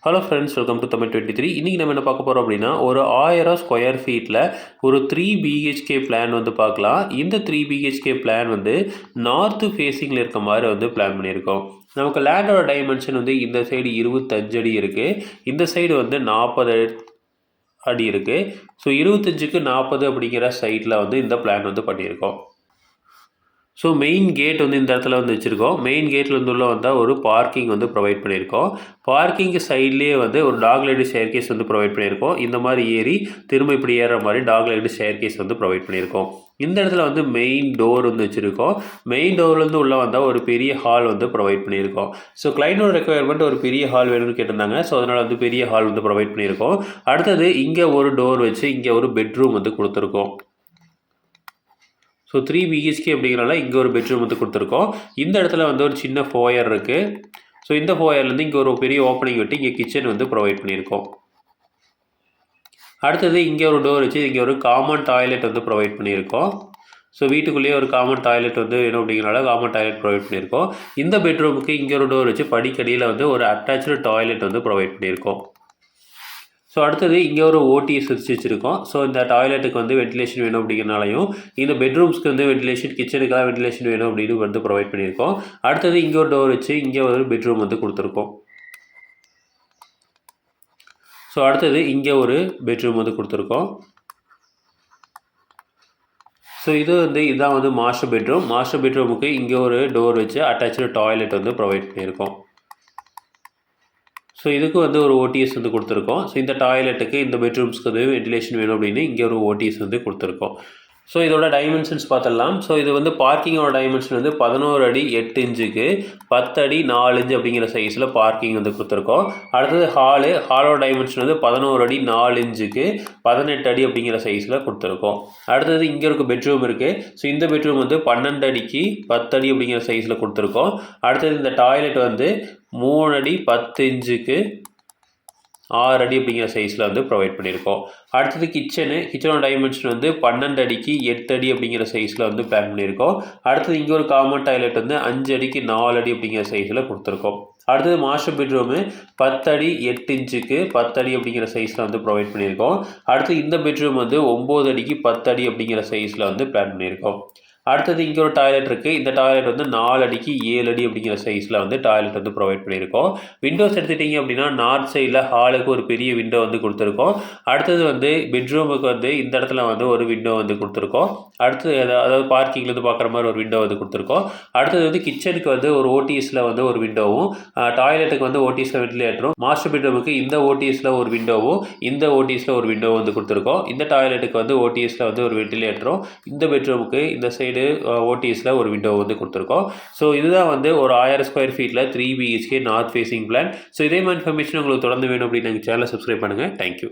Hello friends, welcome to Tamil 23. இன்றைக்கி நம்ம என்ன பார்க்க போகிறோம் அப்படின்னா, ஒரு 1000 ஸ்கொயர் ஃபீட்டில் ஒரு 3 பிஹெச்கே பிளான் வந்து பார்க்கலாம். இந்த 3 பிஹெச்கே பிளான் வந்து நார்த்து ஃபேஸிங்கில் இருக்க மாதிரி வந்து பிளான் பண்ணியிருக்கோம். நமக்கு லேண்டோட டைமென்ஷன் வந்து இந்த சைடு 25 அடி இருக்குது, இந்த சைடு வந்து 40 அடி இருக்குது. ஸோ 25க்கு 40 அப்படிங்கிற சைட்டில் வந்து இந்த பிளான் வந்து பண்ணியிருக்கோம். ஸோ மெயின் கேட் வந்து இந்த இடத்துல வந்து வச்சுருக்கோம். மெயின் கேட்டில் வந்து உள்ள வந்தால் ஒரு பார்க்கிங் வந்து ப்ரொவைட் பண்ணியிருக்கோம். பார்க்கிங்கு சைட்லேயே வந்து ஒரு டாக் லைடு ஸ்டேர் கேஸ் வந்து ப்ரொவைட் பண்ணியிருக்கோம். இந்த மாதிரி ஏறி திரும்ப இப்படி ஏறுற மாதிரி டாக் லைடு ஸ்டேர் கேஸ் வந்து ப்ரொவைட் பண்ணியிருக்கோம். இந்த இடத்துல வந்து மெயின் டோர் வந்து வச்சுருக்கோம். மெயின் டோர்லேருந்து உள்ளே வந்தால் ஒரு பெரிய ஹால் வந்து ப்ரொவைட் பண்ணியிருக்கோம். ஸோ கிளைண்டோட ரெக்குயர்மெண்ட் ஒரு பெரிய ஹால் வேணும்னு கேட்டிருந்தாங்க. ஸோ அதனால் வந்து பெரிய ஹால் வந்து ப்ரொவைட் பண்ணியிருக்கோம். அடுத்தது இங்கே ஒரு டோர் வச்சு இங்கே ஒரு பெட்ரூம் வந்து கொடுத்துருக்கோம். ஸோ 3 பிஹெச்கே அப்படிங்கிறனால இங்கே ஒரு பெட்ரூம் வந்து கொடுத்துருக்கோம். இந்த இடத்துல வந்து ஒரு சின்ன ஃபோயர் இருக்குது. ஸோ இந்த ஃபோயர்லேருந்து இங்கே ஒரு பெரிய ஓப்பனிங் விட்டு இங்கே கிச்சன் வந்து ப்ரொவைட் பண்ணியிருக்கோம். அடுத்தது இங்கே ஒரு டோர் வச்சு இங்கே ஒரு காமன் டாய்லெட் வந்து ப்ரொவைட் பண்ணியிருக்கோம். ஸோ வீட்டுக்குள்ளேயே ஒரு காமன் டாய்லெட் வந்து வேணும் அப்படிங்கிறனால காமன் டாய்லெட் ப்ரொவைட் பண்ணியிருக்கோம். இந்த பெட்ரூமுக்கு இங்கே ஒரு டோர் வச்சு படிக்கடியில் வந்து ஒரு அட்டாச்சு டாய்லெட் வந்து ப்ரொவைட் பண்ணியிருக்கோம். ஸோ அடுத்தது இங்கே ஒரு ஓடிஎஸ் வச்சுருக்கோம். ஸோ இந்த டாய்லெட்டுக்கு வந்து வென்டிலேஷன் வேணும் அப்படிங்கிறனாலையும், இந்த பெட்ரூம்ஸ்க்கு வந்து வென்டிலேஷன், கிச்சனுக்கெல்லாம் வென்டிலேஷன் வேணும் அப்படின்னு வந்து ப்ரொவைட் பண்ணியிருக்கோம். அடுத்தது இங்கே ஒரு டோர் வச்சு இங்கே ஒரு பெட்ரூம் வந்து கொடுத்துருக்கோம். ஸோ அடுத்தது இங்கே ஒரு பெட்ரூம் வந்து கொடுத்துருக்கோம். ஸோ இதுதான் வந்து மாஸ்டர் பெட்ரூம். மாஸ்டர் பெட்ரூமுக்கு இங்கே ஒரு டோர் வச்சு அட்டாச்சு டாய்லெட் வந்து ப்ரொவைட் பண்ணியிருக்கோம். ஸோ இதுக்கு வந்து ஒரு ஓடிஎஸ் வந்து கொடுத்துருக்கோம். ஸோ இந்த டாய்லெட்டுக்கு இந்த பெட்ரூம்ஸ்க்கு வந்து வென்டிலேஷன் வேணும் அப்படின்னு இங்கே ஒரு ஓடிஎஸ் வந்து கொடுத்துருக்கோம். ஸோ இதோட டைமென்ஷன்ஸ் பார்த்துடலாம். ஸோ இது வந்து பார்க்கிங்கோட டைமென்ஷன் வந்து 11 அடி 8 இன்ச்சுக்கு 10 அடி 4 இன்ச்சு அப்படிங்கிற சைஸில் பார்க்கிங் வந்து கொடுத்துருக்கோம். அடுத்தது ஹாலோட டைமென்ஷன் வந்து 11 அடி 4 இன்ச்சுக்கு 18 அடி அப்படிங்கிற சைஸில் கொடுத்துருக்கோம். அடுத்தது இங்கே இருக்க பெட்ரூம் இருக்குது. ஸோ இந்த பெட்ரூம் வந்து 12 அடிக்கு 10 அடி அப்படிங்கிற சைஸில் கொடுத்துருக்கோம். அடுத்தது இந்த டாய்லெட் வந்து 3 அடி 10 இன்ச்சுக்கு 6 அடி அப்படிங்கிற சைஸில் வந்து ப்ரொவைட் பண்ணியிருக்கோம். அடுத்தது கிச்சனோட டைமென்ஷன் வந்து 12 அடிக்கு 8 அடி அப்படிங்கிற சைஸில் வந்து பிளான் பண்ணியிருக்கோம். அடுத்தது இங்கே ஒரு காமன் டாய்லெட் வந்து 5 அடிக்கு 4 அடி அப்படிங்கிற சைஸில் கொடுத்துருக்கோம். அடுத்தது மாஸ்டர் பெட்ரூமு 10 அடி 8 இன்ச்சுக்கு 10 அடி அப்படிங்கிற சைஸில் வந்து ப்ரொவைட் பண்ணியிருக்கோம். அடுத்து இந்த பெட்ரூம் வந்து 9 அடிக்கு 10 அடி அப்படிங்கிற சைஸில் வந்து பிளான் பண்ணியிருக்கோம். அடுத்தது இங்கே ஒரு டாய்லெட் இருக்குது. இந்த டாய்லெட் வந்து 4 அடிக்கு 7 அடி அப்படிங்கிற சைஸில் வந்து டாய்லெட் வந்து ப்ரொவைட் பண்ணியிருக்கோம். விண்டோஸ் எடுத்துட்டிங்க அப்படின்னா நார்த் சைடில் ஹாலுக்கு ஒரு பெரிய விண்டோ வந்து கொடுத்துருக்கோம். அடுத்தது வந்து பெட்ரூமுக்கு வந்து இந்த இடத்துல வந்து ஒரு விண்டோ வந்து கொடுத்துருக்கோம். அடுத்தது அதாவது பார்க்கிங்லேருந்து பார்க்குற மாதிரி ஒரு விண்டோ வந்து கொடுத்துருக்கோம். அடுத்தது வந்து கிச்சனுக்கு வந்து ஒரு ஓடிஎஸில் வந்து ஒரு விண்டோவும், டாய்லெட்டுக்கு வந்து ஓடிஎஸில் வென்டிலேட்டரும், மாஸ்டர் பெட்ரூமுக்கு இந்த ஓடிஎஸில் ஒரு விண்டோவும், இந்த ஓடிஎஸில் ஒரு விண்டோவும் வந்து கொடுத்துருக்கோம். இந்த டாய்லெட்டுக்கு வந்து ஓடிஎஸில் வந்து ஒரு வென்டிலேட்டரும், இந்த பெட்ரூமுக்கு இந்த சைடு ஓடிஎஸில் ஒரு விண்டோ வந்து கொடுத்துருக்கோம். ஸோ இதுதான் வந்து ஒரு 1000 ஸ்கொயர் ஃபீட்டில் 3 BHK north facing plan. So இதே மாதிரி இன்ஃபர்மேஷன் உங்களுக்கு தொடர்ந்து வேணும் அப்படின்னு எங்கள் சேனலை சப்ஸ்கிரைப் பண்ணுங்கள். தேங்க்யூ.